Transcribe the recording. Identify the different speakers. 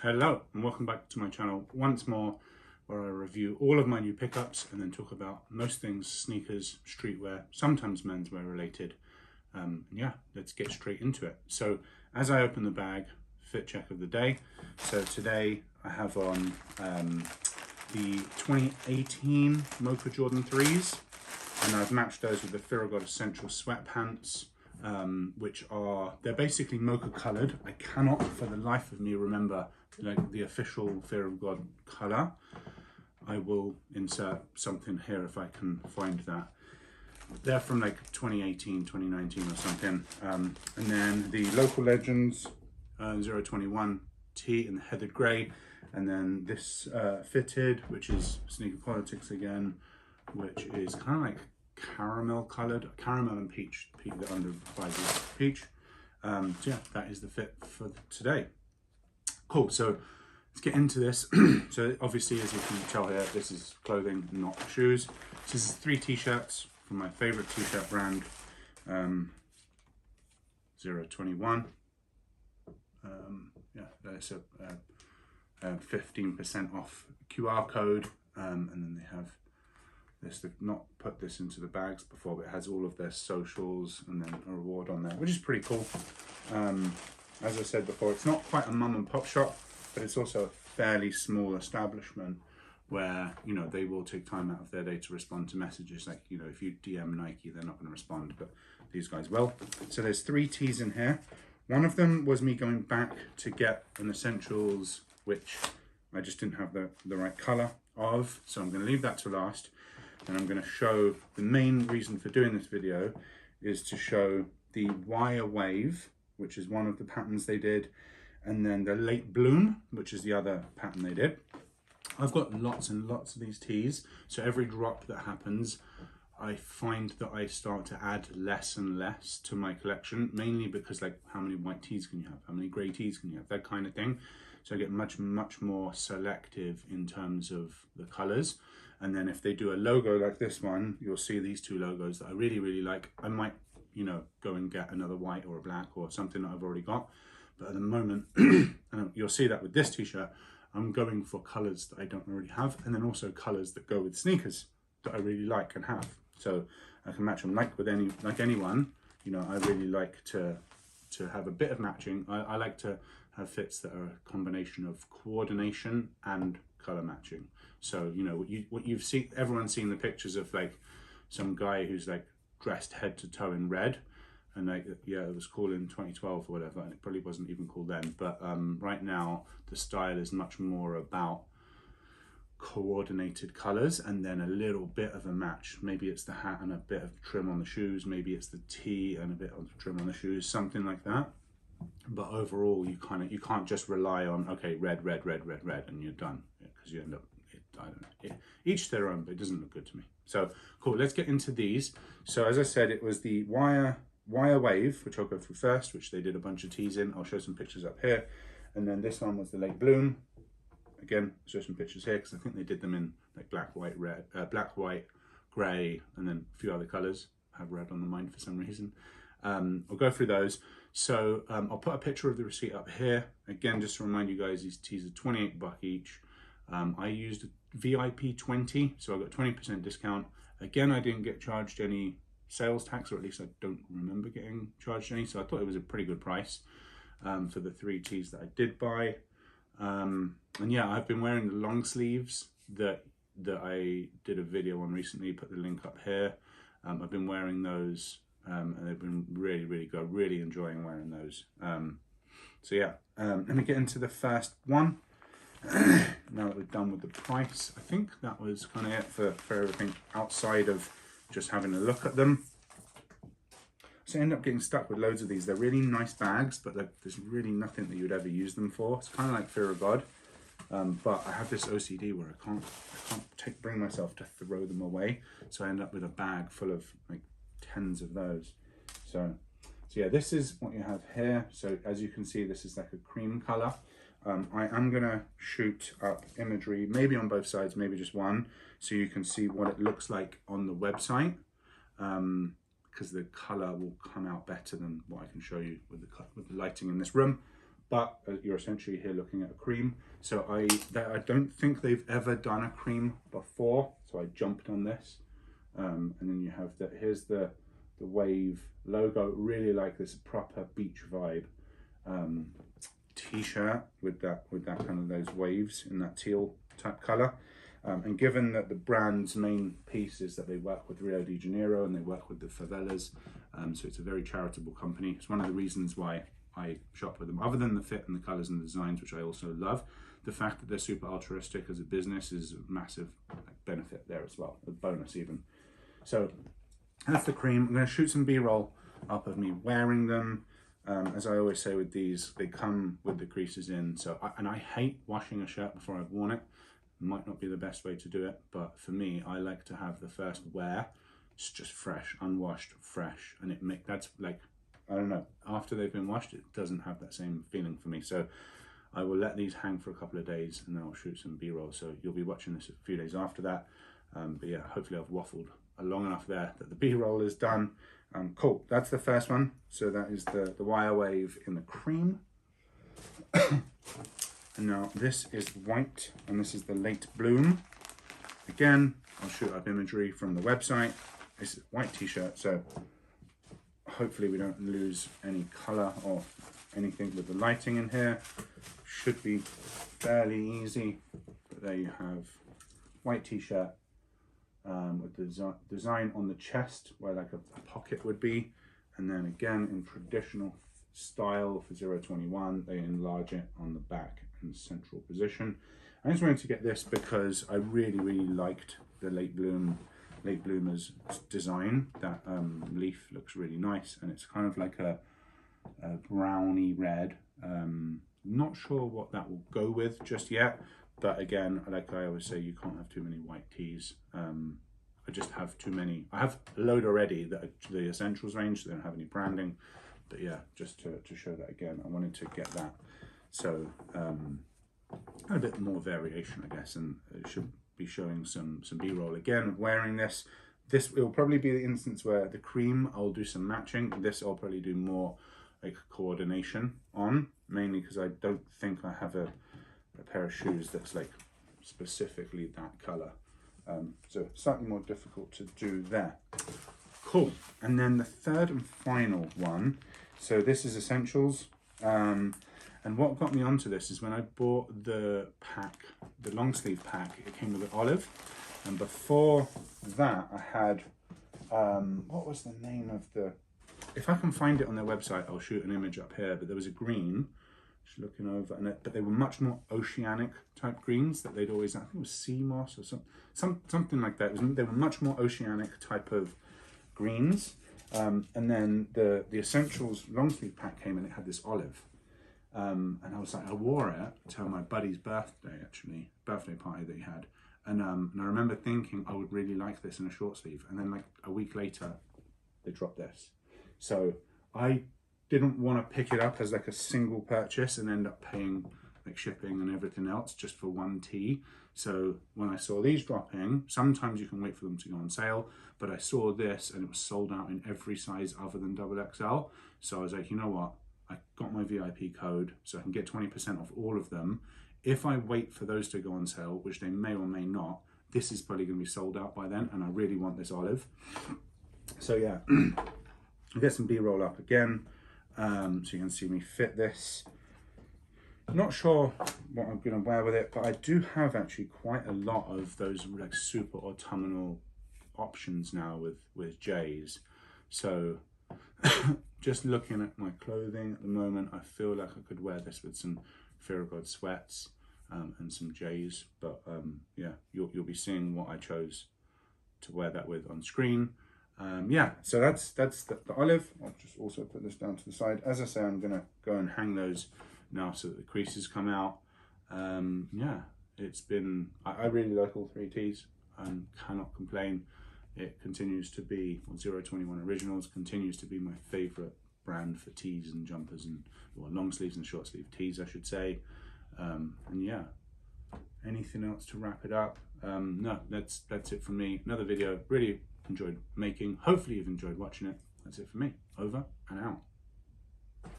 Speaker 1: Hello and welcome back to my channel once more, where I review all of my new pickups and then talk about most things sneakers, streetwear, sometimes menswear related. Yeah, let's get straight into it. So as I open the bag, fit check of the day. So today I have on the 2018 Mocha Jordan 3s, and I've matched those with the Fear of God Essential sweatpants. They're basically mocha colored. I cannot for the life of me remember like the official Fear of God color. I will insert something here if I can find that. They're from like 2018, 2019 or something. And then the Local Legends 021 T in the heathered gray. And then this fitted, which is Sneaker Politics again, which is kind of like caramel colored, caramel and peach, the undervisor is peach. So yeah, that is the fit for today. Cool, so let's get into this. So obviously, as you can tell here, this is clothing, not shoes. So this is 3 t-shirts from my favorite t-shirt brand, 021. Yeah, there's a 15% off QR code, and then they have this. They've not put this into the bags before, but it has all of their socials and then a reward on there, which is pretty cool. As I said before, it's not quite a mum and pop shop, but it's also a fairly small establishment where, you know, they will take time out of their day to respond to messages. Like, you know, if you DM Nike, they're not going to respond, but these guys will. So there's 3 tees in here. One of them was me going back to get an Essentials, which I just didn't have the right color of. So I'm going to leave that to last. And I'm going to show, the main reason for doing this video is to show the Wire Wave, which is one of the patterns they did, and then the Late Bloom, which is the other pattern they did. I've got lots and lots of these tees, so every drop that happens, I find that I start to add less and less to my collection, mainly because, like, how many white tees can you have? How many grey tees can you have? That kind of thing. So I get much more selective in terms of the colors. And then if they do a logo like this one, you'll see these 2 logos that I really like. I might, you know, go and get another white or a black or something that I've already got. But at the moment, and you'll see that with this t-shirt, I'm going for colors that I don't already have, and then also colors that go with sneakers that I really like and have. So I can match them like anyone. You know, I really like to have a bit of matching. I like to have fits that are a combination of coordination and color matching. So, you know, what you've seen, everyone's seen the pictures of like some guy who's like dressed head to toe in red, and like, yeah, it was cool in 2012 or whatever, and it probably wasn't even cool then. But right now the style is much more about coordinated colors and then a little bit of a match. Maybe it's the hat and a bit of trim on the shoes, maybe it's the tee and a bit of trim on the shoes, something like that. But overall, you can't just rely on, okay, red, and you're done, because you end up, I don't know, each their own, but it doesn't look good to me. So cool, let's get into these. So as I said, it was the Wire Wave, which I'll go through first, which they did a bunch of tees in. I'll show some pictures up here. And then this one was the Late Bloom. Again, I'll show some pictures here because I think they did them in like black, white, grey, and then a few other colors. I have red on the mind for some reason. I'll go through those. So I'll put a picture of the receipt up here. Again, just to remind you guys, these tees are $28 each. I used VIP 20, so I got 20% discount. Again, I didn't get charged any sales tax, or at least I don't remember getting charged any, so I thought it was a pretty good price for the 3 tees that I did buy. And yeah, I've been wearing the long sleeves that I did a video on recently, put the link up here. I've been wearing those, and they've been really good, really enjoying wearing those. So yeah, let me get into the first one. Now that we're done with the price, I think that was kind of it for everything outside of just having a look at them. So I end up getting stuck with loads of these. They're really nice bags, but there's really nothing that you would ever use them for. It's kind of like Fear of God, but I have this OCD where I can't bring myself to throw them away. So I end up with a bag full of like tens of those. So yeah, this is what you have here. So as you can see, this is like a cream color. I am gonna shoot up imagery, maybe on both sides, maybe just one, so you can see what it looks like on the website, because the color will come out better than what I can show you with the lighting in this room. but you're essentially here looking at a cream. So I don't think they've ever done a cream before, so I jumped on this. And then you have that. Here's the Wave logo. Really like this proper beach vibe t-shirt with that kind of those waves in that teal type color. And given that the brand's main piece is that they work with Rio de Janeiro and they work with the favelas, so it's a very charitable company. It's one of the reasons why I shop with them. Other than the fit and the colors and the designs, which I also love, the fact that they're super altruistic as a business is a massive benefit there as well, a bonus even. So that's the cream. I'm going to shoot some B-roll up of me wearing them. As I always say with these, they come with the creases in. So and I hate washing a shirt before I've worn it. Might not be the best way to do it, but for me, I like to have the first wear, it's just fresh, unwashed, fresh, and that's like, I don't know, after they've been washed, it doesn't have that same feeling for me. So I will let these hang for a couple of days and then I'll shoot some B-roll. So you'll be watching this a few days after that. But yeah, hopefully I've waffled long enough there that the B-roll is done. Cool, that's the first one. So that is the Wire Wave in the cream. And now this is white, and this is the Late Bloom. Again, I'll shoot up imagery from the website. It's a white t-shirt, so hopefully we don't lose any color or anything with the lighting in here. Should be fairly easy, but there you have white t-shirt with the design on the chest where like a pocket would be, and then again in traditional style for 021 they enlarge it on the back in central position. I just wanted to get this because I really liked the Late Bloomer's design. That leaf looks really nice, and it's kind of like a browny red. Not sure what that will go with just yet, but again, like I always say, you can't have too many white tees. I just have too many. I have a load already that are the Essentials range, so they don't have any branding. But yeah, just to show that again, I wanted to get that. So a bit more variation, I guess, and it should be showing some B-roll again of wearing this. This will probably be the instance where the cream, I'll do some matching. This I'll probably do more like coordination on, mainly because I don't think I have a pair of shoes that's like specifically that color. So slightly more difficult to do there. Cool. And then the third and final one. So this is Essentials. And what got me onto this is when I bought the pack, the long sleeve pack, it came with an olive. And before that I had, what was the name of the, if I can find it on their website, I'll shoot an image up here, but there was a green, just looking over, and but they were much more oceanic type greens that they'd always, I think it was sea moss or something like that. They were much more oceanic type of greens. And then the Essentials long sleeve pack came and it had this olive. And I was like, I wore it to my buddy's birthday party that he had. And I remember thinking I would really like this in a short sleeve. And then like a week later, they dropped this. So I didn't want to pick it up as like a single purchase and end up paying like shipping and everything else just for one tee. So when I saw these dropping, sometimes you can wait for them to go on sale, but I saw this and it was sold out in every size other than XXL. So I was like, you know what? I got my VIP code so I can get 20% off all of them. If I wait for those to go on sale, which they may or may not, this is probably going to be sold out by then, and I really want this olive. So yeah, I'll get some B-roll up again, so you can see me fit this. Not sure what I'm going to wear with it, but I do have actually quite a lot of those like super autumnal options now with J's. So just looking at my clothing at the moment, I feel like I could wear this with some Fear of God sweats and some J's. But yeah, you'll be seeing what I chose to wear that with on screen. Yeah, so that's the olive. I'll just also put this down to the side. As I say, I'm gonna go and hang those now so that the creases come out. Yeah, it's been, I really like all three tees and cannot complain. It continues to be, well, 021 Originals continues to be my favorite brand for tees and jumpers and, well, long sleeves and short sleeve tees, I should say. And yeah, anything else to wrap it up? No, that's it from me. Another video, really enjoyed making. Hopefully you've enjoyed watching it. That's it for me. Over and out.